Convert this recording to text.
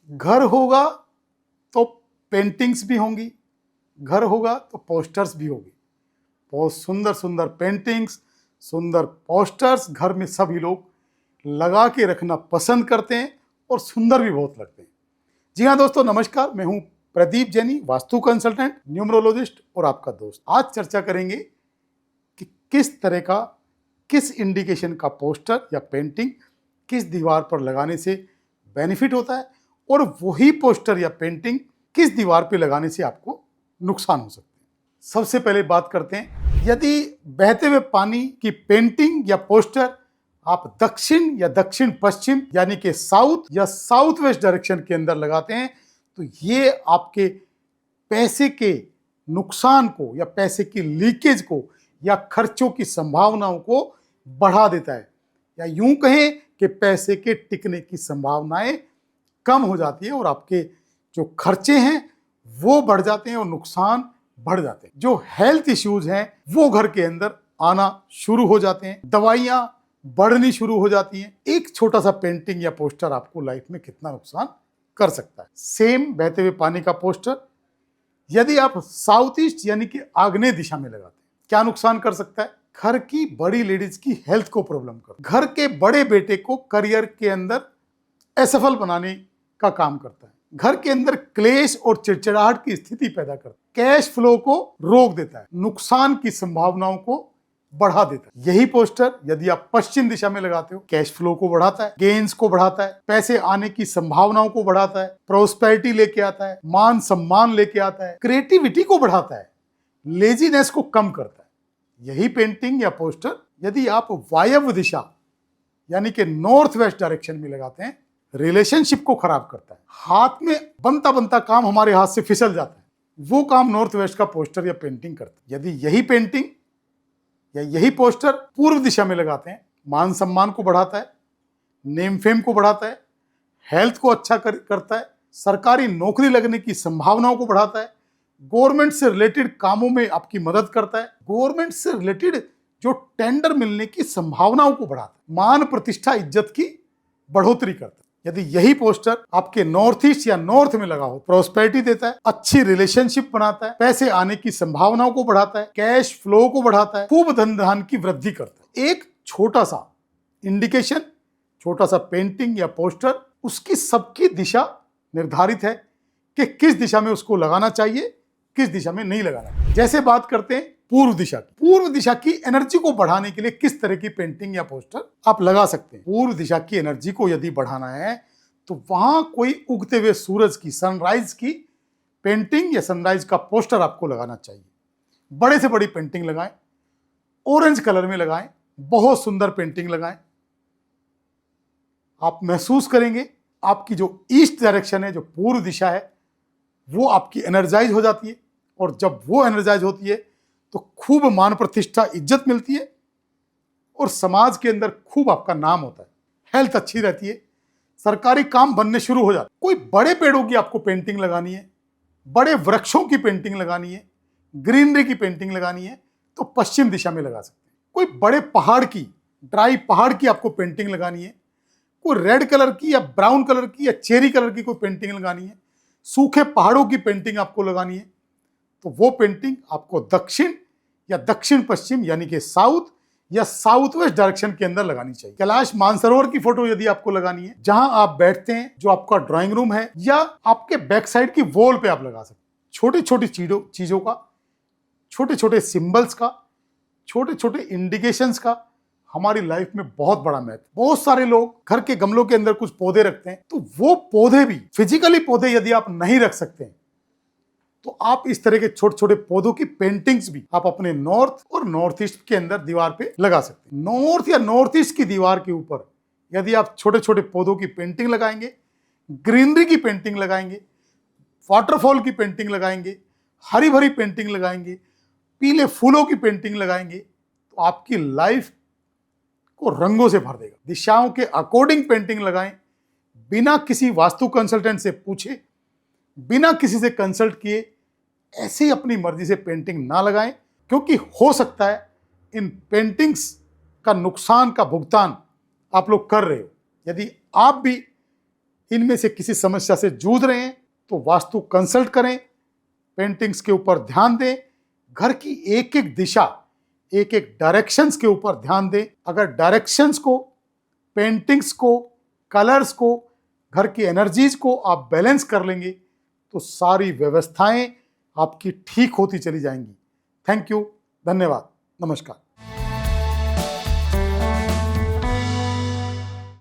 घर होगा तो पेंटिंग्स भी होंगी, घर होगा तो पोस्टर्स भी होगी। बहुत सुंदर सुंदर पेंटिंग्स, सुंदर पोस्टर्स घर में सभी लोग लगा के रखना पसंद करते हैं और सुंदर भी बहुत लगते हैं। जी हाँ दोस्तों, नमस्कार। मैं हूं प्रदीप जैनी, वास्तु कंसल्टेंट, न्यूमरोलॉजिस्ट और आपका दोस्त। आज चर्चा करेंगे कि किस तरह का, किस इंडिकेशन का पोस्टर या पेंटिंग किस दीवार पर लगाने से बेनिफिट होता है और वही पोस्टर या पेंटिंग किस दीवार पर लगाने से आपको नुकसान हो सकता है। सबसे पहले बात करते हैं, यदि बहते हुए पानी की पेंटिंग या पोस्टर आप दक्षिण या दक्षिण पश्चिम यानी कि साउथ या साउथ वेस्ट डायरेक्शन के अंदर लगाते हैं तो ये आपके पैसे के नुकसान को या पैसे की लीकेज को या खर्चों की संभावनाओं को बढ़ा देता है, या यूं कहें कि पैसे के टिकने की संभावनाएं कम हो जाती है और आपके जो खर्चे हैं वो बढ़ जाते हैं और नुकसान बढ़ जाते हैं। जो हेल्थ इश्यूज हैं वो घर के अंदर आना शुरू हो जाते हैं, दवाइयां बढ़नी शुरू हो जाती हैं। एक छोटा सा पेंटिंग या पोस्टर आपको लाइफ में कितना नुकसान कर सकता है। सेम बहते हुए पानी का पोस्टर यदि आप साउथ ईस्ट यानी कि आग्नेय दिशा में लगाते हैं, क्या नुकसान कर सकता है? घर की बड़ी लेडीज की हेल्थ को प्रॉब्लम कर, घर के बड़े बेटे को करियर के अंदर असफल बनाने का काम करता है, घर के अंदर क्लेश और चिड़चिड़ाहट की स्थिति पैदा करता है, कैश फ्लो को रोक देता है, नुकसान की संभावनाओं को बढ़ा देता है। यही पोस्टर यदि आप पश्चिम दिशा में लगाते हो, कैश फ्लो को बढ़ाता है, गेन्स को बढ़ाता है, पैसे आने की संभावनाओं को बढ़ाता है, प्रोस्पेरिटी लेके आता है, मान सम्मान लेके आता है, क्रिएटिविटी को बढ़ाता है, लेजीनेस को कम करता है। यही पेंटिंग या पोस्टर यदि आप वायव्य दिशा यानी कि नॉर्थ वेस्ट डायरेक्शन में लगाते हैं, रिलेशनशिप को खराब करता है। हाथ में बनता बनता काम हमारे हाथ से फिसल जाता है, वो काम नॉर्थ वेस्ट का पोस्टर या पेंटिंग करता है। यदि यही पेंटिंग या यही पोस्टर पूर्व दिशा में लगाते हैं, मान सम्मान को बढ़ाता है, नेम फेम को बढ़ाता है, हेल्थ को अच्छा करता है, सरकारी नौकरी लगने की संभावनाओं को बढ़ाता है, गवर्नमेंट से रिलेटेड कामों में आपकी मदद करता है, गवर्नमेंट से रिलेटेड जो टेंडर मिलने की संभावनाओं को बढ़ाता है, मान प्रतिष्ठा इज्जत की बढ़ोतरी करता है। यदि यही पोस्टर आपके नॉर्थ ईस्ट या नॉर्थ में लगा हो, प्रोस्पेरिटी देता है, अच्छी रिलेशनशिप बनाता है, पैसे आने की संभावनाओं को बढ़ाता है, कैश फ्लो को बढ़ाता है, खूब धन धान की वृद्धि करता है। एक छोटा सा इंडिकेशन, छोटा सा पेंटिंग या पोस्टर, उसकी सबकी दिशा निर्धारित है कि किस दिशा में उसको लगाना चाहिए, किस दिशा में नहीं लगाना। जैसे बात करते हैं पूर्व दिशा की, पूर्व दिशा की एनर्जी को बढ़ाने के लिए किस तरह की पेंटिंग या पोस्टर आप लगा सकते हैं। पूर्व दिशा की एनर्जी को यदि बढ़ाना है तो वहां कोई उगते हुए सूरज की, सनराइज की पेंटिंग या सनराइज का पोस्टर आपको लगाना चाहिए। बड़े से बड़ी पेंटिंग लगाएं, ऑरेंज कलर में लगाएं, बहुत सुंदर पेंटिंग लगाएं। आप महसूस करेंगे आपकी जो ईस्ट डायरेक्शन है, जो पूर्व दिशा है, वो आपकी एनर्जाइज हो जाती है, और जब वो एनर्जाइज होती है तो खूब मान प्रतिष्ठा इज्जत मिलती है और समाज के अंदर खूब आपका नाम होता है, हेल्थ अच्छी रहती है, सरकारी काम बनने शुरू हो जाते। कोई बड़े पेड़ों की आपको पेंटिंग लगानी है, बड़े वृक्षों की पेंटिंग लगानी है, ग्रीनरी की पेंटिंग लगानी है तो पश्चिम दिशा में लगा सकते हैं। कोई बड़े पहाड़ की, ड्राई पहाड़ की आपको पेंटिंग लगानी है, कोई रेड कलर की या ब्राउन कलर की या चेरी कलर की कोई पेंटिंग लगानी है, सूखे पहाड़ों की पेंटिंग आपको लगानी है, तो वो पेंटिंग आपको दक्षिण या दक्षिण पश्चिम यानी कि साउथ या साउथ वेस्ट डायरेक्शन के अंदर लगानी चाहिए। कैलाश मानसरोवर की फोटो यदि आपको लगानी है, जहां आप बैठते हैं, जो आपका ड्राइंग रूम है, या आपके बैक साइड की वॉल पे आप लगा सकते हैं। छोटी छोटी चीजों का, छोटे छोटे सिंबल्स का, छोटे छोटे इंडिकेशंस का हमारी लाइफ में बहुत बड़ा महत्व। बहुत सारे लोग घर के गमलों के अंदर कुछ पौधे रखते हैं, तो वो पौधे भी, फिजिकली पौधे यदि आप नहीं रख सकते हैं तो आप इस तरह के छोटे छोटे पौधों की पेंटिंग्स भी आप अपने नॉर्थ और नॉर्थ ईस्ट के अंदर दीवार पे लगा सकते हैं। नॉर्थ या नॉर्थ ईस्ट की दीवार के ऊपर यदि आप छोटे छोटे पौधों की पेंटिंग लगाएंगे, ग्रीनरी की पेंटिंग लगाएंगे, वाटरफॉल की पेंटिंग लगाएंगे, हरी भरी पेंटिंग लगाएंगे, पीले फूलों की पेंटिंग लगाएंगे, तो आपकी लाइफ को रंगों से भर देगा। दिशाओं के अकॉर्डिंग पेंटिंग लगाएं, बिना किसी वास्तु कंसल्टेंट से पूछे, बिना किसी से कंसल्ट किए ऐसे ही अपनी मर्जी से पेंटिंग ना लगाएं, क्योंकि हो सकता है इन पेंटिंग्स का नुकसान का भुगतान आप लोग कर रहे हो। यदि आप भी इनमें से किसी समस्या से जूझ रहे हैं तो वास्तु कंसल्ट करें, पेंटिंग्स के ऊपर ध्यान दें, घर की एक एक दिशा, एक एक डायरेक्शंस के ऊपर ध्यान दें। अगर डायरेक्शंस को, पेंटिंग्स को, कलर्स को, घर की एनर्जीज को आप बैलेंस कर लेंगे तो सारी व्यवस्थाएं आपकी ठीक होती चली जाएंगी। थैंक यू, धन्यवाद, नमस्कार।